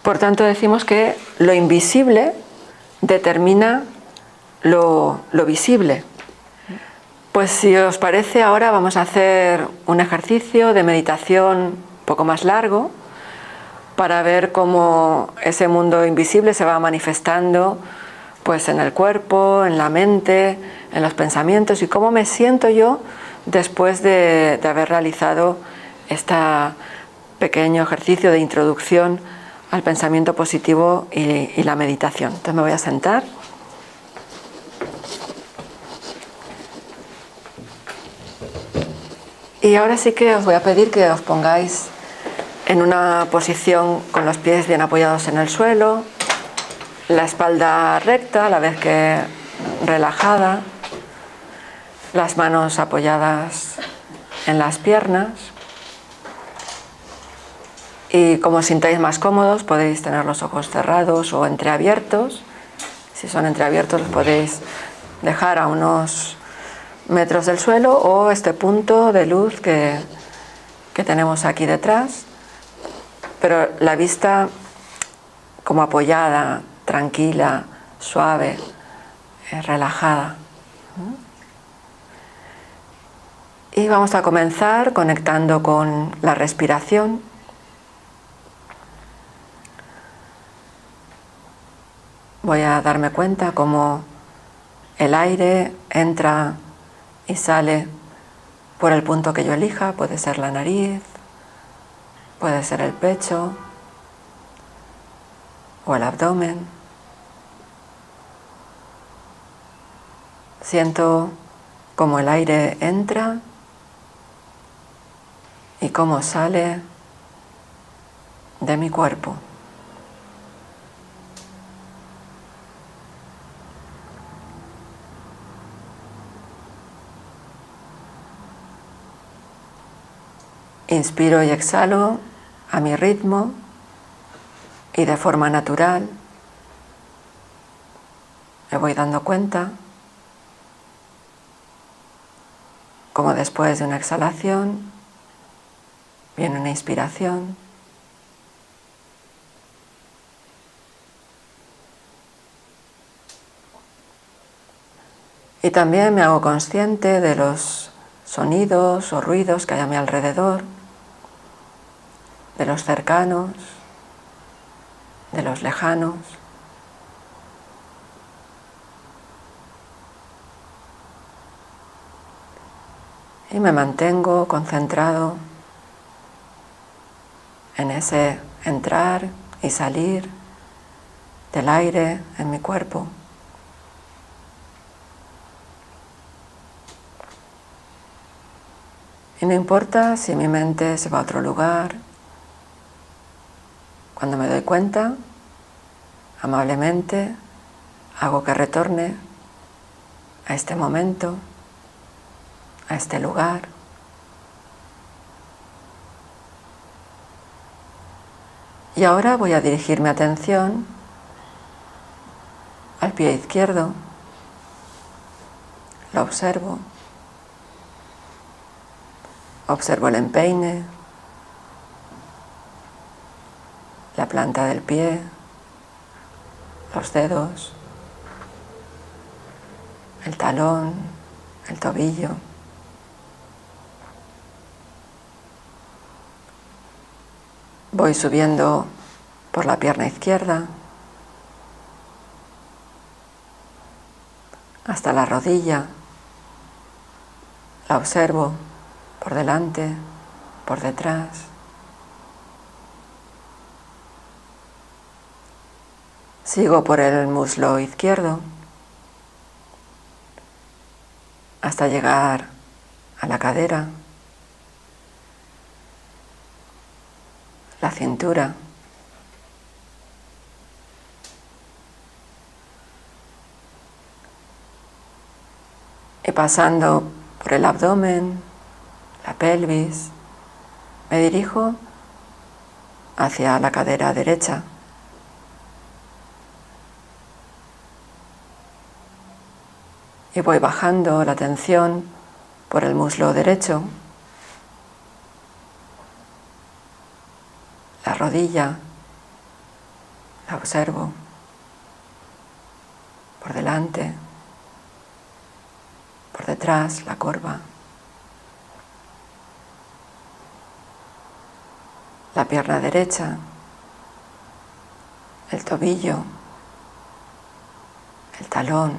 Por tanto, decimos que lo invisible determina lo visible. Pues si os parece, ahora vamos a hacer un ejercicio de meditación un poco más largo para ver cómo ese mundo invisible se va manifestando pues en el cuerpo, en la mente, en los pensamientos y cómo me siento yo después de haber realizado este pequeño ejercicio de introducción al pensamiento positivo y la meditación. Entonces me voy a sentar. Y ahora sí que os voy a pedir que os pongáis en una posición con los pies bien apoyados en el suelo, la espalda recta a la vez que relajada, las manos apoyadas en las piernas, y como os sintáis más cómodos podéis tener los ojos cerrados o entreabiertos. Si son entreabiertos los podéis dejar a unos metros del suelo o este punto de luz que tenemos aquí detrás, pero la vista como apoyada, tranquila, suave, relajada. Y vamos a comenzar conectando con la respiración. Voy a darme cuenta cómo el aire entra y sale por el punto que yo elija. Puede ser la nariz, puede ser el pecho o el abdomen. Siento cómo el aire entra y cómo sale de mi cuerpo. Inspiro y exhalo a mi ritmo y de forma natural. Me voy dando cuenta como después de una exhalación viene una inspiración. Y también me hago consciente de los sonidos o ruidos que hay a mi alrededor, de los cercanos, de los lejanos. Y me mantengo concentrado en ese entrar y salir del aire en mi cuerpo. Y no importa si mi mente se va a otro lugar. Cuando me doy cuenta, amablemente hago que retorne a este momento, a este lugar. Y ahora voy a dirigir mi atención al pie izquierdo. Lo observo. Observo el empeine, la planta del pie, los dedos, el talón, el tobillo. Voy subiendo por la pierna izquierda hasta la rodilla. La observo por delante, por detrás. Sigo por el muslo izquierdo hasta llegar a la cadera, la cintura. Y pasando por el abdomen, la pelvis, me dirijo hacia la cadera derecha. Y voy bajando la atención por el muslo derecho, la rodilla, la observo por delante, por detrás, la corva. La pierna derecha, el tobillo, el talón,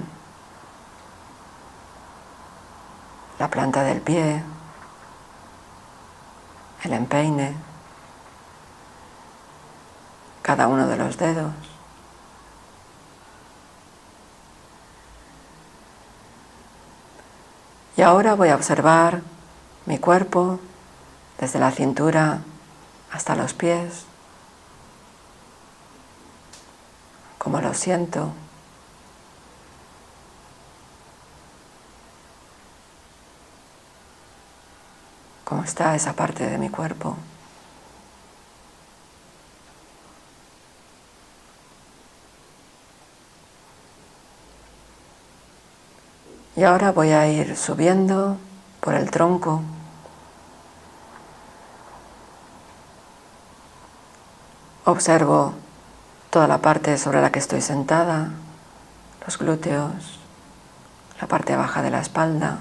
la planta del pie, el empeine, cada uno de los dedos. Y ahora voy a observar mi cuerpo desde la cintura hasta los pies, cómo lo siento. Cómo está esa parte de mi cuerpo. Y ahora voy a ir subiendo por el tronco. Observo toda la parte sobre la que estoy sentada, los glúteos, la parte baja de la espalda.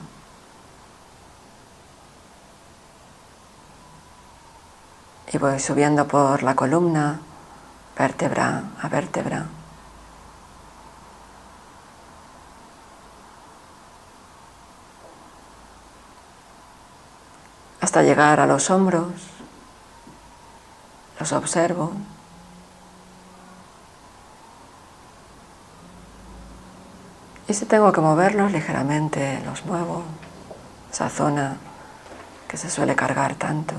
Y voy subiendo por la columna, vértebra a vértebra. Hasta llegar a los hombros, los observo. Y si tengo que moverlos ligeramente, los muevo, esa zona que se suele cargar tanto.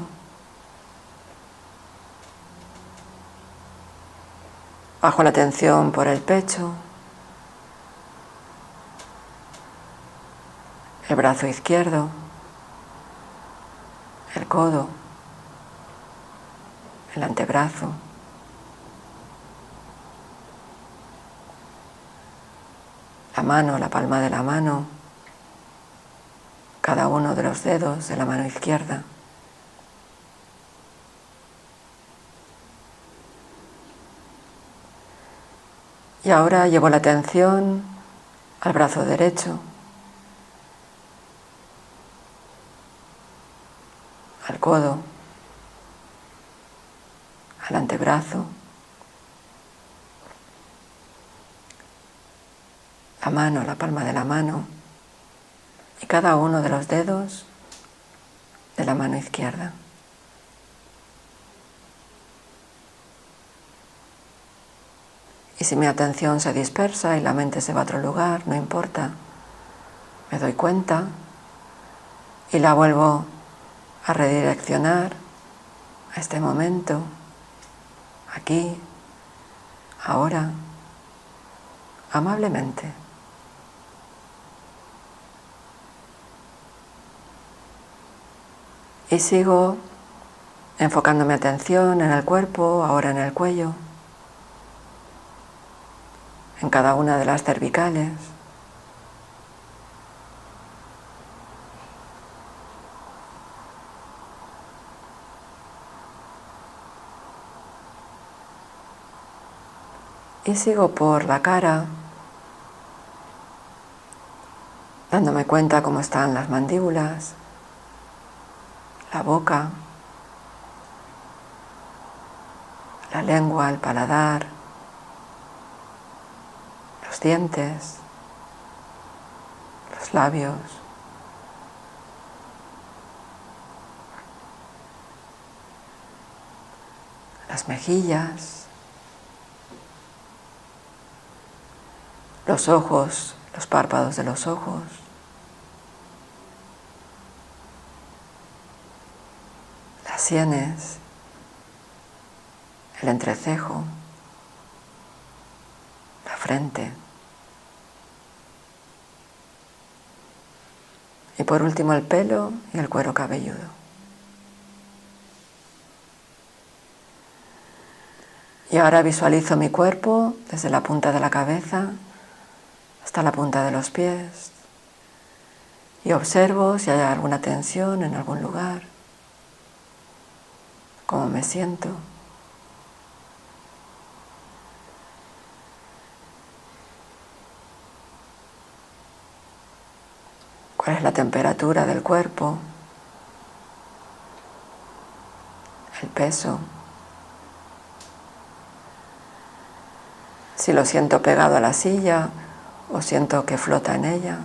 Bajo la atención por el pecho, el brazo izquierdo, el codo, el antebrazo, la mano, la palma de la mano, cada uno de los dedos de la mano izquierda. Y ahora llevo la atención al brazo derecho, al codo, al antebrazo, la mano, la palma de la mano y cada uno de los dedos de la mano izquierda. Y si mi atención se dispersa y la mente se va a otro lugar, no importa, me doy cuenta y la vuelvo a redireccionar a este momento, aquí, ahora, amablemente. Y sigo enfocando mi atención en el cuerpo, ahora en el cuello, en cada una de las cervicales. Y sigo por la cara, dándome cuenta cómo están las mandíbulas, la boca, la lengua, el paladar, los dientes, los labios, las mejillas, los ojos, los párpados de los ojos, las sienes, el entrecejo, la frente. Y por último el pelo y el cuero cabelludo. Y ahora visualizo mi cuerpo desde la punta de la cabeza hasta la punta de los pies y observo si hay alguna tensión en algún lugar, cómo me siento. ¿Cuál es la temperatura del cuerpo? El peso. Si lo siento pegado a la silla o siento que flota en ella.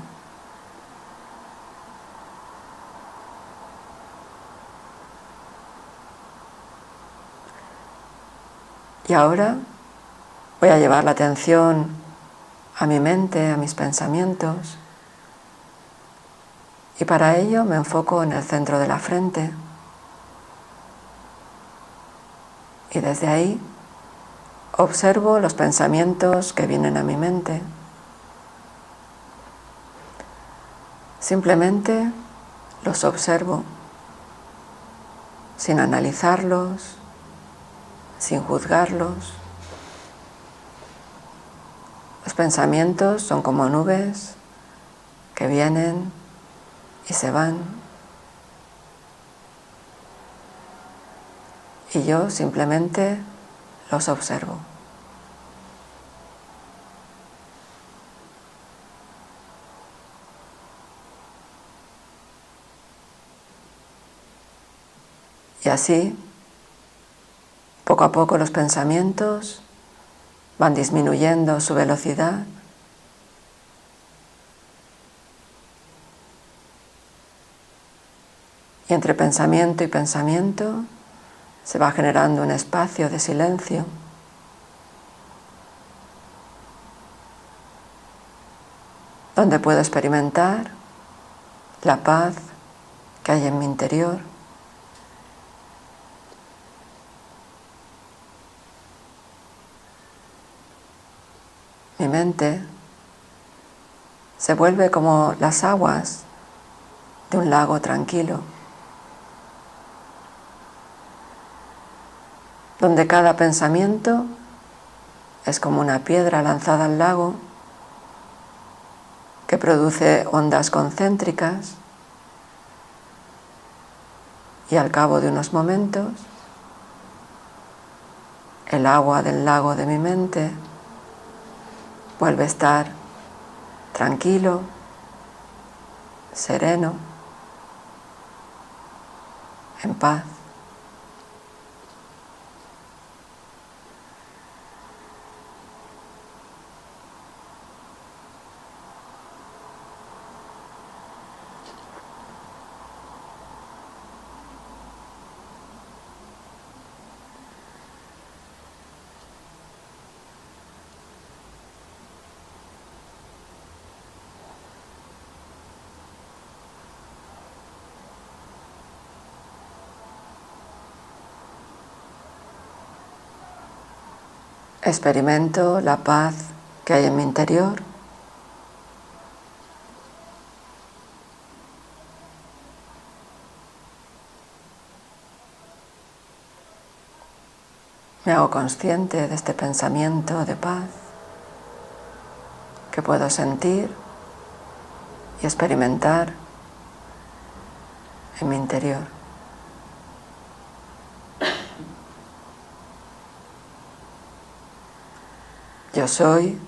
Y ahora voy a llevar la atención a mi mente, a mis pensamientos. Y para ello me enfoco en el centro de la frente. Y desde ahí observo los pensamientos que vienen a mi mente. Simplemente los observo, sin analizarlos, sin juzgarlos. Los pensamientos son como nubes que vienen y se van. Y yo simplemente los observo. Y así, poco a poco los pensamientos van disminuyendo su velocidad. Y entre pensamiento y pensamiento se va generando un espacio de silencio. Donde puedo experimentar la paz que hay en mi interior. Mi mente se vuelve como las aguas de un lago tranquilo, donde cada pensamiento es como una piedra lanzada al lago que produce ondas concéntricas y al cabo de unos momentos el agua del lago de mi mente vuelve a estar tranquilo, sereno, en paz. Experimento la paz que hay en mi interior. Me hago consciente de este pensamiento de paz que puedo sentir y experimentar en mi interior. Yo soy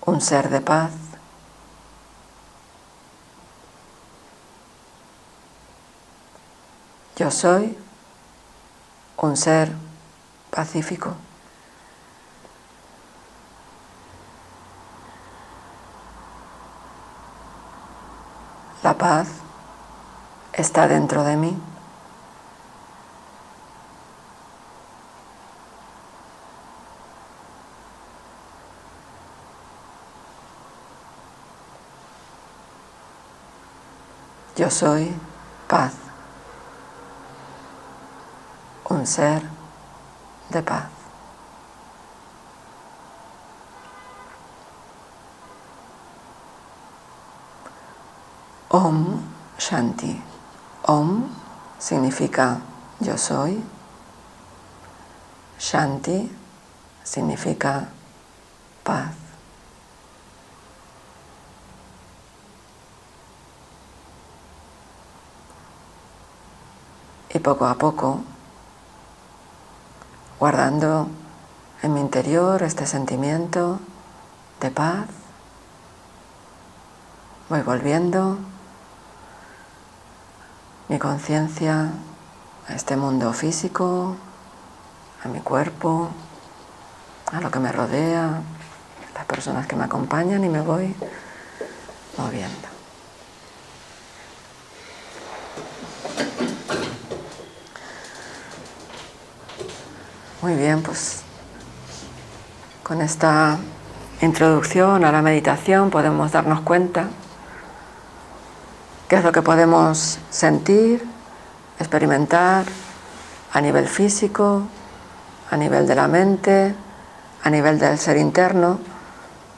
un ser de paz. Yo soy un ser pacífico. La paz está dentro de mí. Yo soy paz, un ser de paz. Om Shanti. Om significa yo soy. Shanti significa paz. Y poco a poco, guardando en mi interior este sentimiento de paz, voy volviendo mi conciencia a este mundo físico, a mi cuerpo, a lo que me rodea, a las personas que me acompañan, y me voy moviendo. Muy bien, pues con esta introducción a la meditación podemos darnos cuenta qué es lo que podemos sentir, experimentar a nivel físico, a nivel de la mente, a nivel del ser interno,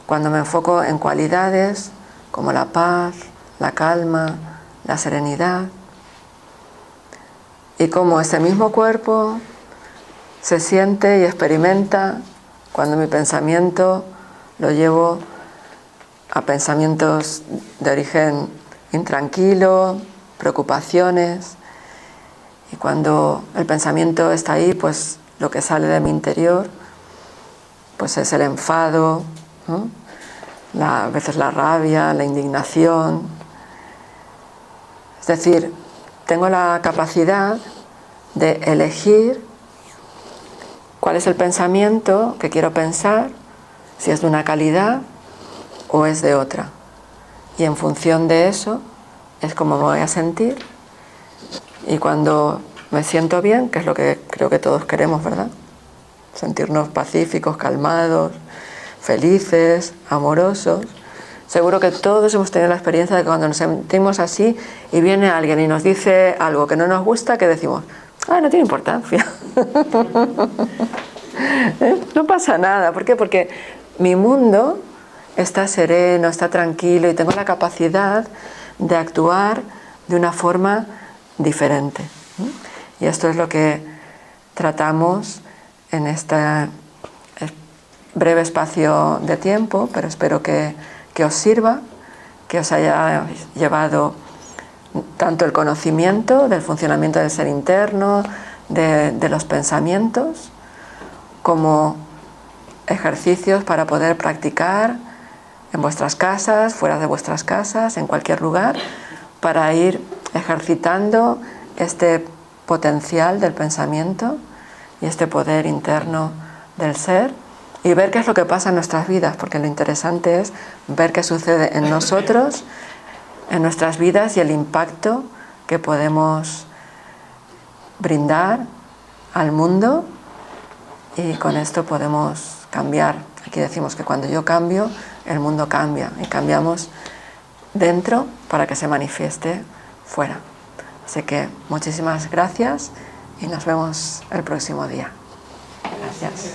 cuando me enfoco en cualidades como la paz, la calma, la serenidad, y cómo ese mismo cuerpo se siente y experimenta cuando mi pensamiento lo llevo a pensamientos de origen intranquilo, preocupaciones, y cuando el pensamiento está ahí, pues lo que sale de mi interior pues es el enfado, ¿no? A veces la rabia, la indignación. Es decir, tengo la capacidad de elegir cuál es el pensamiento que quiero pensar, si es de una calidad o es de otra. Y en función de eso es como me voy a sentir. Y cuando me siento bien, que es lo que creo que todos queremos, ¿verdad? Sentirnos pacíficos, calmados, felices, amorosos. Seguro que todos hemos tenido la experiencia de que cuando nos sentimos así y viene alguien y nos dice algo que no nos gusta, que decimos, no tiene importancia. No pasa nada. ¿Por qué? Porque mi mundo está sereno, está tranquilo y tengo la capacidad de actuar de una forma diferente. Y esto es lo que tratamos en este breve espacio de tiempo, pero espero que os sirva, que os haya llevado tanto el conocimiento del funcionamiento del ser interno, de los pensamientos, como ejercicios para poder practicar en vuestras casas, fuera de vuestras casas, en cualquier lugar, para ir ejercitando este potencial del pensamiento y este poder interno del ser, y ver qué es lo que pasa en nuestras vidas, porque lo interesante es ver qué sucede en nosotros, en nuestras vidas, y el impacto que podemos brindar al mundo, y con esto podemos cambiar. Aquí decimos que cuando yo cambio, el mundo cambia, y cambiamos dentro para que se manifieste fuera. Así que muchísimas gracias y nos vemos el próximo día. Gracias.